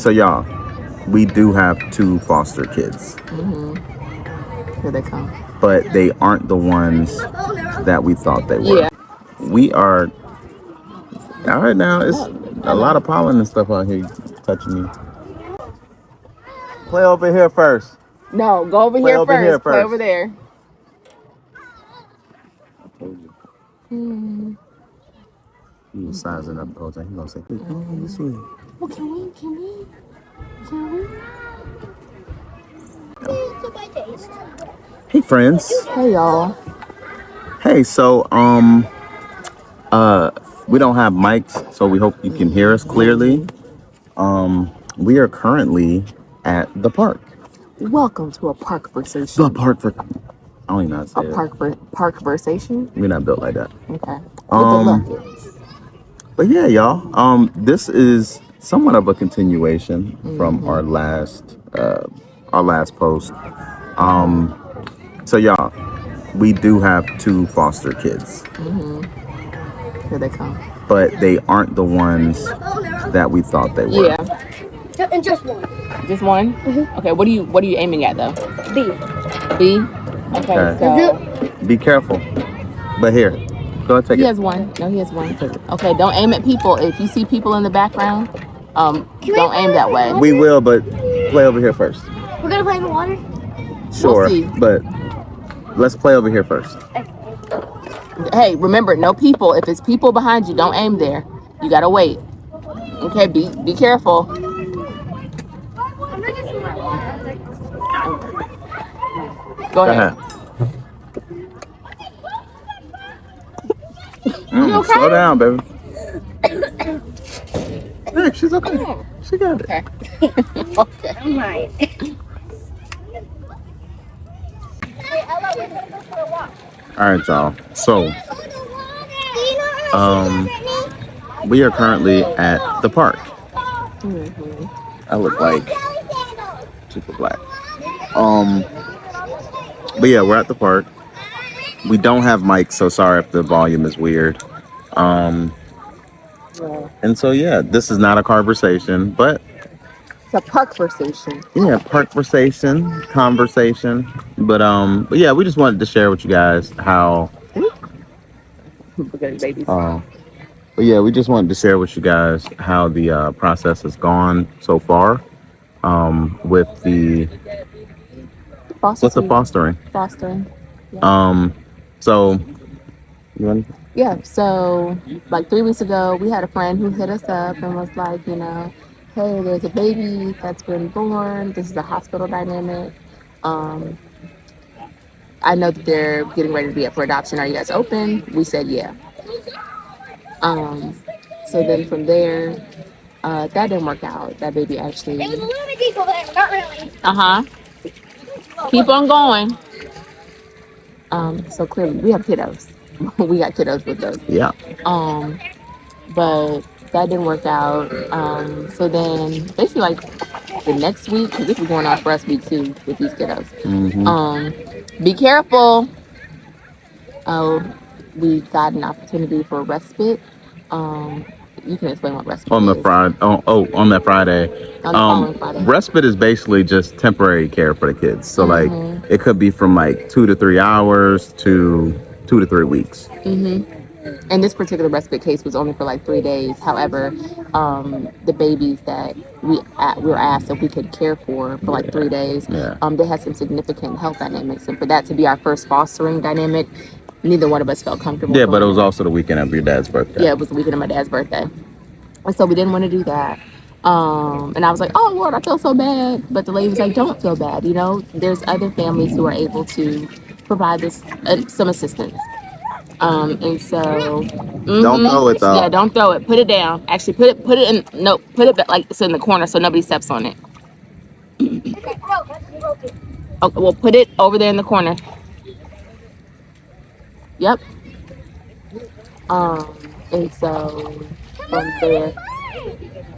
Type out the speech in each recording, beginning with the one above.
So y'all, we do have 2 foster kids. Here they come. But they aren't the ones that we thought they were. Yeah. We are all right now. It's a lot of pollen and stuff out here touching me. Play over here first. No, go over here first. Play over there. I told you. He was sizing up the whole time. He gonna say, "Hey, come on this way." Well, can we? Hey, friends. Hey, y'all. Hey, so we don't have mics, so we hope you can hear us clearly. We are currently at the park. Welcome to a park conversation. The park for I don't even know how to say it. Park conversation. We're not built like that. Okay. But yeah, y'all. This is somewhat of a continuation from our last post. So y'all, we do have 2 foster kids. Here they come. But they aren't the ones that we thought they were. Yeah. And just one. Just one? Okay, what are you aiming at though? B? Okay, so be careful. But here, go ahead, take it. He has one. No, he has one. Okay, don't aim at people. If you see people in the background, don't aim that way. We will, but play over here first. We're gonna play in the water? Sure, we'll see. But let's play over here first. Hey, remember, no people. If it's people behind you, don't aim there. You gotta wait. Okay, be careful. Go ahead. You okay? Slow down, baby. Hey, she's okay. She got it. Okay. Okay. I'm right. All right, y'all. So, we are currently at the park. I look like super black. But yeah, we're at the park. We don't have mics, so sorry if the volume is weird. And so yeah, this is not a conversation, but it's a park conversation. Yeah, park conversation. But yeah, we just wanted to share with you guys how. But yeah, we just wanted to share with you guys how the process has gone so far. With the fostering. Yeah. So you want? Yeah, so like 3 weeks ago, we had a friend who hit us up and was like, hey, there's a baby that's been born. This is a hospital dynamic. I know that they're getting ready to be up for adoption. Are you guys open? We said yeah. So then from there, that didn't work out. That baby actually. There was a lot of people there, not really. Keep on going. So clearly we have kiddos. We got kiddos with us. Yeah. But that didn't work out. So then basically like the next week, because this is going on for us week 2 with these kiddos. Be careful. We got an opportunity for respite. You can explain what respite is. On that Friday. On the following Friday. Respite is basically just temporary care for the kids. So like it could be from like 2 to 3 hours to 2 to 3 weeks. And this particular respite case was only for like 3 days. However, the babies that we were asked if we could care for like 3 days, they had some significant health dynamics. And for that to be our first fostering dynamic, neither one of us felt comfortable. Yeah, but it was also the weekend of your dad's birthday. Yeah, it was the weekend of my dad's birthday. And so we didn't want to do that. And I was like, oh, Lord, I feel so bad. But the lady was like, don't feel bad. There's other families who are able to provide this some assistance. And so don't throw it though. Yeah, don't throw it. Put it down. Actually, put it in. No, put it like it's in the corner so nobody steps on it. Okay, well, put it over there in the corner. Yep. And so from there,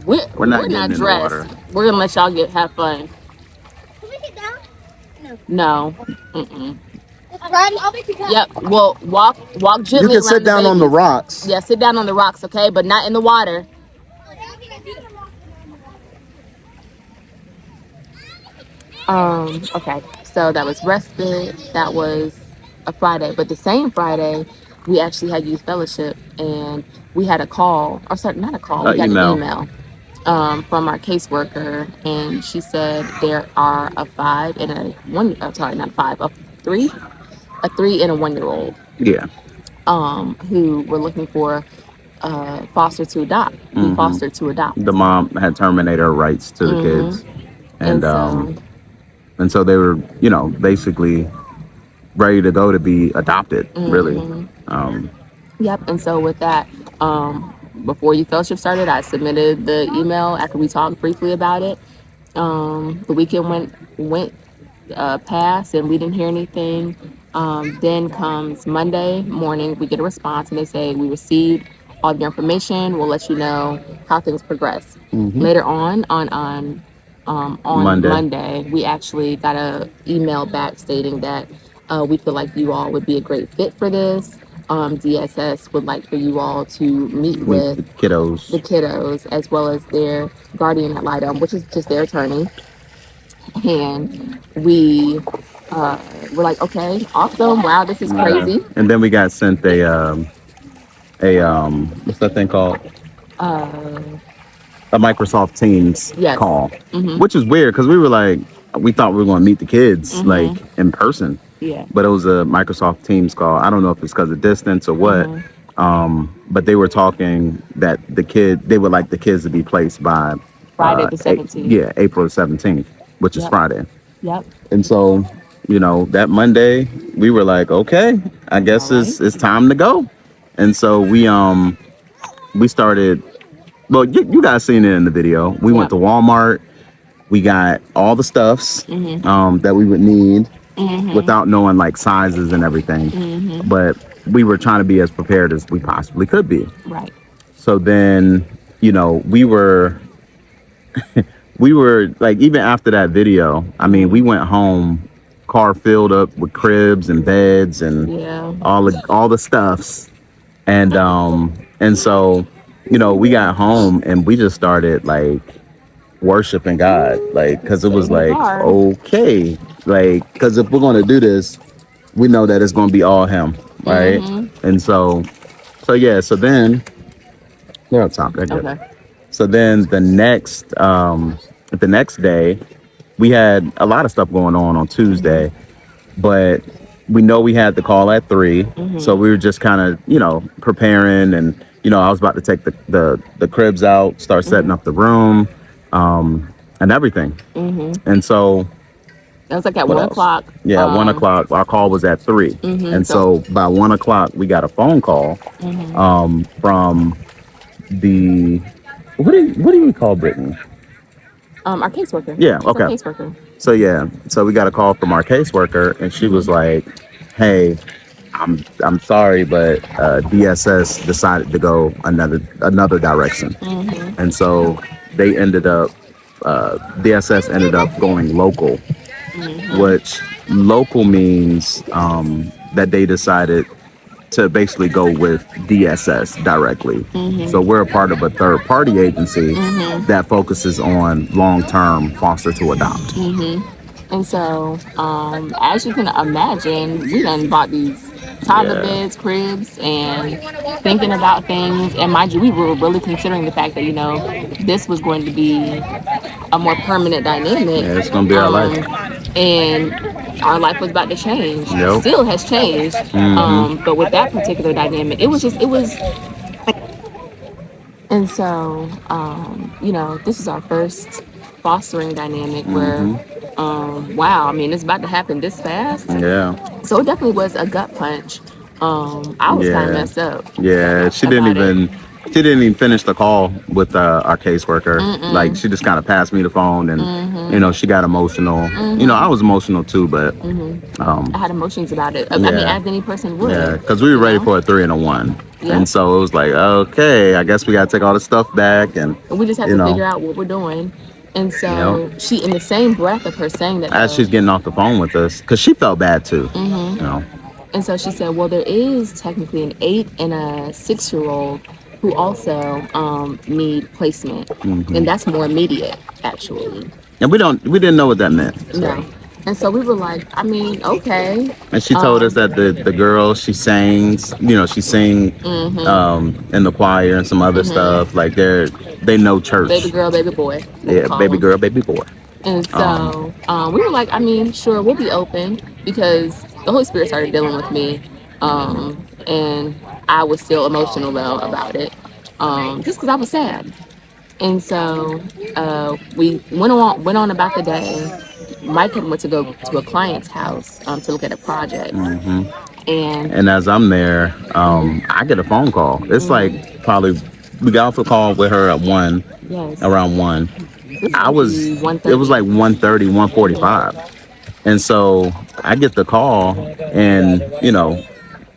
we're not dressed. We're gonna let y'all have fun. Can we get down? No. I'll make you down. Yep. Well, walk gently. You can sit down on the rocks. Yeah, sit down on the rocks, okay, but not in the water. Okay, so that was respite. That was a Friday, but the same Friday, we actually had youth fellowship, and we had a call, or sorry, not a call. We got an Email. email from our caseworker, and she said there are a 5 and a 1. Sorry, not 5, a 3 and a 1 year old. Yeah. Who were looking for foster to adopt, be fostered to adopt. The mom had terminated her rights to the kids, And and so they were, basically ready to go to be adopted. Really. Yep. And so with that, before youth fellowship started, I submitted the email after we talked briefly about it. The weekend went past, and we didn't hear anything. Then comes Monday morning, we get a response, and they say we received all your information. We'll let you know how things progress. Later on Monday, we actually got a email back stating that we feel like you all would be a great fit for this. DSS would like for you all to meet with the kiddos, as well as their guardian ad litem, which is just their attorney. And we were like, okay, awesome, wow, this is crazy. And then we got sent a what's that thing called? A Microsoft Teams call, which is weird because we thought we were going to meet the kids like in person. Yeah. But it was a Microsoft Teams call. I don't know if it's because of distance or what. But they were talking that they would like the kids to be placed by Friday the 17th. April the 17th, which is Friday. Yep. And so, that Monday we were like, okay, I guess it's time to go. And so we started. Well, you guys seen it in the video. We went to Walmart. We got all the stuffs that we would need without knowing like sizes and everything. But we were trying to be as prepared as we possibly could be. Right. So then, we were we were like, even after that video, I mean, we went home, car filled up with cribs and beds and all the stuffs. And so, we got home and we just started like worshiping God, like, because it was like, okay, like, because if we're going to do this, we know that it's going to be all Him, right? And so then they're on top. They're good. Okay. So then the next day, we had a lot of stuff going on Tuesday, but we know we had the call at 3, so we were just kind of preparing, and I was about to take the cribs out, start setting up the room, and everything. And so it was like at 1 o'clock. Yeah, 1 o'clock. Our call was at 3, and so by 1 o'clock we got a phone call from the what do you call Brittany? Our caseworker. Yeah. Okay. Our caseworker. So we got a call from our caseworker, and she was like, "Hey, I'm sorry, but DSS decided to go another direction, and so they ended up DSS ended up going local, which local means that they decided to basically go with DSS directly. So we're a part of a third party agency that focuses on long-term foster to adopt. And so, as you can imagine, we done bought these toddler beds, cribs, and thinking about things. And mind you, we were really considering the fact that, this was going to be a more permanent dynamic. Yeah, it's going to be our life. And our life was about to change. Yep. Still has changed. But with that particular dynamic, it was. And so, this is our first fostering dynamic where, wow, I mean, it's about to happen this fast. Yeah. So it definitely was a gut punch. I was kind of messed up. Yeah, she didn't even finish the call with our caseworker. Like, she just kind of passed me the phone, and she got emotional. I was emotional too, but I had emotions about it. I mean, as any person would. Yeah, because we were ready for a 3 and a 1. Yeah. And so it was like, okay, I guess we got to take all the stuff back, and we just have to figure out what we're doing. And so she, in the same breath of her saying that, as she's getting off the phone with us, because she felt bad too. And so she said, well, there is technically an 8 and a 6-year-old who also need placement, and that's more immediate, actually. And we didn't know what that meant. So. No. And so we were like, I mean, okay. And she told us that the girl she sings, she sing in the choir and some other stuff. Like they know church. Baby girl, baby boy. Yeah, baby girl, baby boy. And so we were like, I mean, sure, we'll be open, because the Holy Spirit started dealing with me. And I was still emotional though about it, just because I was sad. And so we went on about the day. Mike had went to go to a client's house to look at a project. And as I'm there, I get a phone call. It's like probably we got off a call with her at 1, yes, around 1. It was like 1:30, 1:45. And so I get the call, and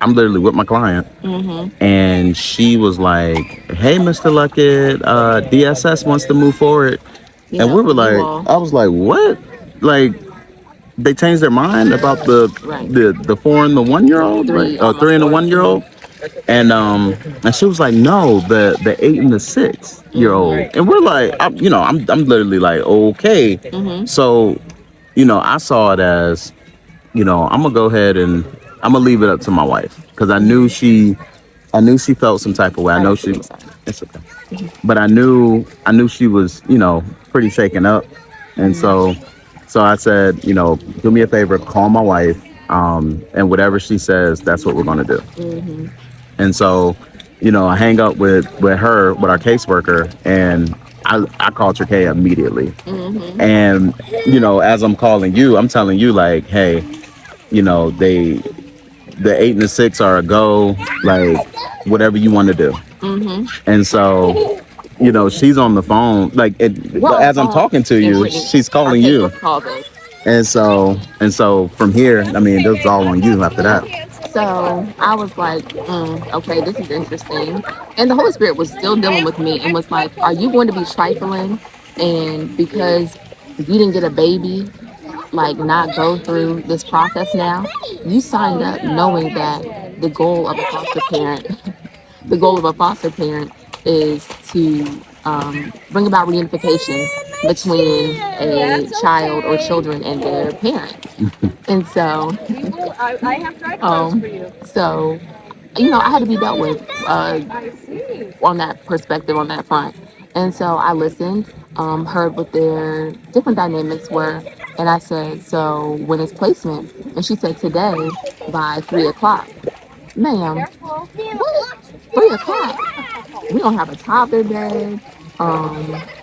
I'm literally with my client, and she was like, "Hey, Mr. Luckett, DSS wants to move forward." Yeah, and we were like, I was like, "What?" Like, they changed their mind about the 4 and the 1-year-old, Three, right? 3 and the 1-year-old, and she was like, "No, the 8 and the 6-year-old," and we're like, I'm literally like, okay, so I saw it as, I'm gonna go ahead and I'm gonna leave it up to my wife, because I knew she felt some type of way. I know she, it's okay, but I knew she was, pretty shaken up, and so I said, do me a favor, call my wife, and whatever she says, that's what we're gonna do. And so, I hang up with her, with our caseworker, and I called Trachea immediately. And, as I'm calling you, I'm telling you, like, hey, the 8 and the 6 are a go, like, whatever you want to do. And so, she's on the phone, like, as I'm talking to you, she's calling you. And so from here, I mean, it was all on you after that. So I was like, okay, this is interesting. And the Holy Spirit was still dealing with me and was like, are you going to be trifling? And because you didn't get a baby, like, not go through this process now? You signed up knowing that the goal of a foster parent, the goal of a foster parent is to bring about reunification between a child or children and their parents. And so, so, I had to be dealt with on that perspective, on that front. And so I listened, heard what their different dynamics were, and I said, so when is placement? And she said, today by 3 o'clock. Ma'am, what? 3 o'clock? We don't have a toddler bed.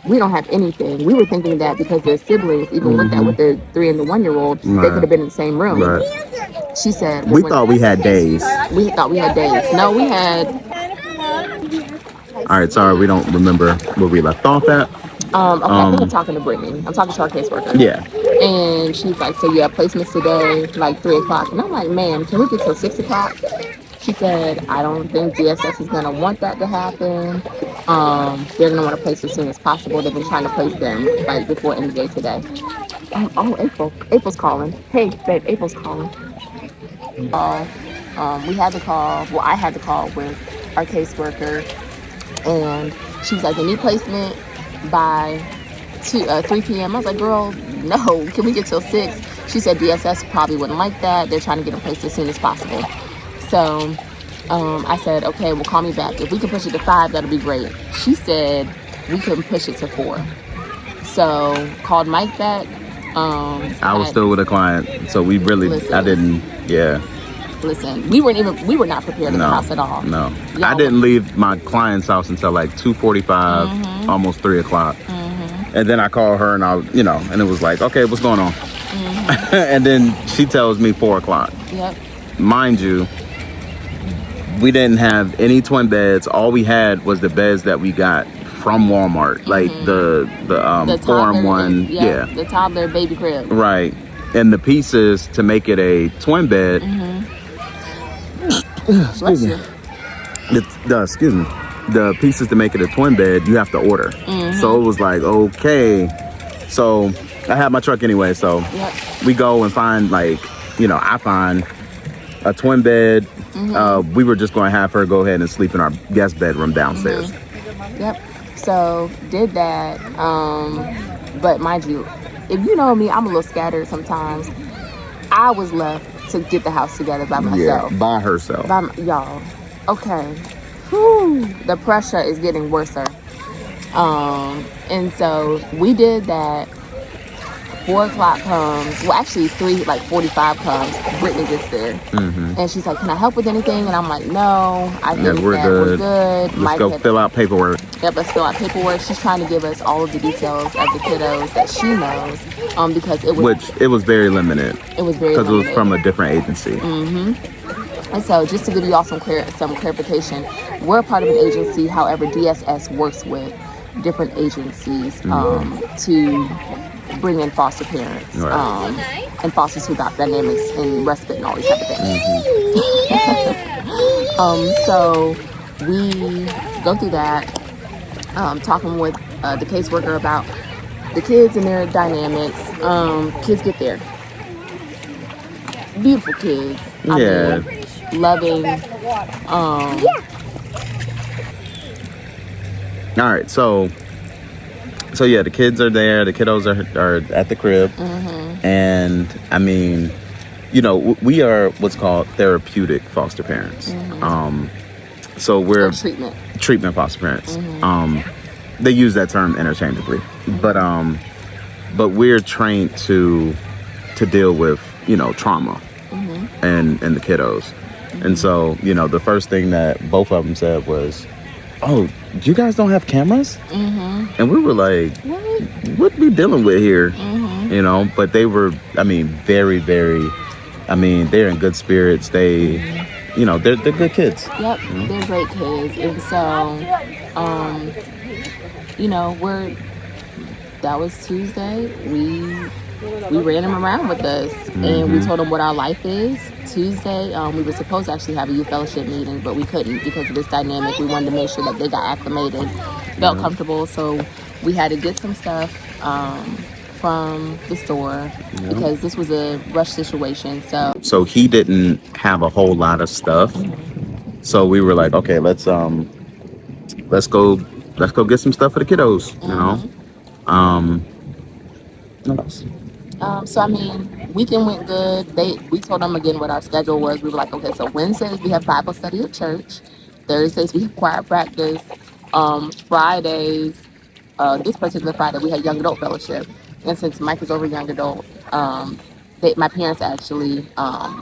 We don't have anything. We were thinking that because their siblings, even with that, with the 3 and the 1-year-old, they could have been in the same room. She said, we thought we had days. We thought we had days. No, we had. All right, sorry, we don't remember where we left off at. Okay, I think I'm talking to Brittany. I'm talking to our caseworker. Yeah. And she's like, so you have placements today, like 3 o'clock. And I'm like, ma'am, can we get till 6 o'clock? She said, I don't think DSS is going to want that to happen. They're going to want to place as soon as possible. They've been trying to place them like before end of the day today. April. April's calling. Hey, babe, April's calling. We had to call. Well, I had to call with our caseworker, and she was like, "They need placement by 3 p.m." I was like, "Girl, no. Can we get till 6?" She said DSS probably wouldn't like that. They're trying to get them placed as soon as possible. So I said, "Okay, well, call me back. If we can push it to 5, that'll be great." She said we couldn't push it to 4. So called Mike back. I was still with a client, so we really, I didn't, yeah. Listen, we were not prepared in the house at all. No, I didn't leave my client's house until like 2:45, almost 3 o'clock. And then I called her, and and it was like, okay, what's going on? And then she tells me 4 o'clock. Yep. Mind you, we didn't have any twin beds. All we had was the beds that we got from Walmart, like the 4-in-1, yeah, the toddler baby crib, right, and the pieces to make it a twin bed. Excuse me. Excuse me. The pieces to make it a twin bed, you have to order. So it was like, okay. So I had my truck anyway. So we go and find, like, I find a twin bed. We were just going to have her go ahead and sleep in our guest bedroom downstairs. Yep. So did that. But mind you, if you know me, I'm a little scattered sometimes. I was left to get the house together by myself. Yeah, by herself. Y'all. Okay. Whew, the pressure is getting worser. And so we did that. 4 o'clock comes. Well, actually, 3:45 comes. Brittany gets there, and she's like, "Can I help with anything?" And I'm like, "No, I think we're we're good. good." Let's go fill out paperwork. Yep, let's fill out paperwork. She's trying to give us all of the details of the kiddos that she knows, because it was very limited. It was very because it was limited. from a different agency. And so, just to give you all some clarification, we're a part of an agency. However, DSS works with different agencies to bring in foster parents and fosters who got dynamics and respite and all these type of things. So we go through that, talking with the caseworker about the kids and their dynamics. Kids get there. Beautiful kids. I mean, loving. All right, so yeah, the kids are there. The kiddos are at the crib, and I mean, you know, we are what's called therapeutic foster parents. So we're treatment foster parents. They use that term interchangeably, but we're trained to deal with, you know, trauma and the kiddos. And so, you know, the first thing that both of them said was, "Oh, you guys don't have cameras?" And we were like, "What are we dealing with here?" You know, but they were, I mean, very, very, I mean, they're in good spirits. They, you know, they're good kids. Yep, they're great kids. And so, you know, that was Tuesday. We ran them around with us, and we told them what our life is. Tuesday, we were supposed to actually have a youth fellowship meeting, but we couldn't because of this dynamic. We wanted to make sure that they got acclimated, felt comfortable, so we had to get some stuff from the store because this was a rush situation. So he didn't have a whole lot of stuff, so we were like, okay, let's go get some stuff for the kiddos. You know, what else? So I mean, weekend went good. We told them again what our schedule was. We were like, okay, so Wednesdays we have Bible study at church. Thursdays we have choir practice. Fridays, this particular Friday we had young adult fellowship. And since Mike is over young adult, my parents actually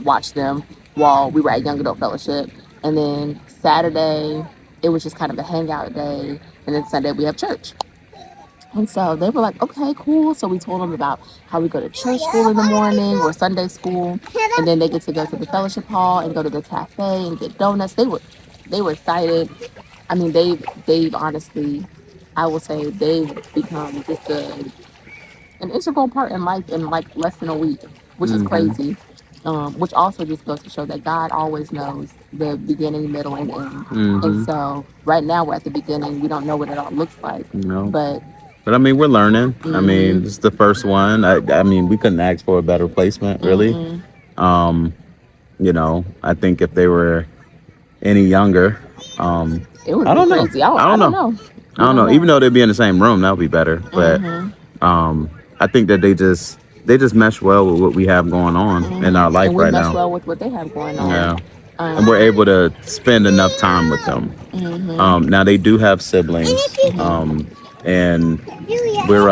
watched them while we were at young adult fellowship. And then Saturday it was just kind of a hangout day. And then Sunday we have church. And so they were like, okay, cool. So we told them about how we go to church school in the morning or Sunday school. And then they get to go to the fellowship hall and go to the cafe and get donuts. They were excited. I mean, they've honestly, I will say they've become just an integral part in life in like less than a week, which is crazy. Which also just goes to show that God always knows the beginning, middle, and end. And so right now we're at the beginning. We don't know what it all looks like. No. But I mean, we're learning. I mean, this is the first one. I mean, we couldn't ask for a better placement, really. You know, I think if they were any younger, it would be crazy. I don't know. I don't know. Even though they'd be in the same room, that would be better. But I think that they just mesh well with what we have going on in our life right now. And we mesh well with what they have going on. Yeah. And we're able to spend enough time with them. Now they do have siblings. And we're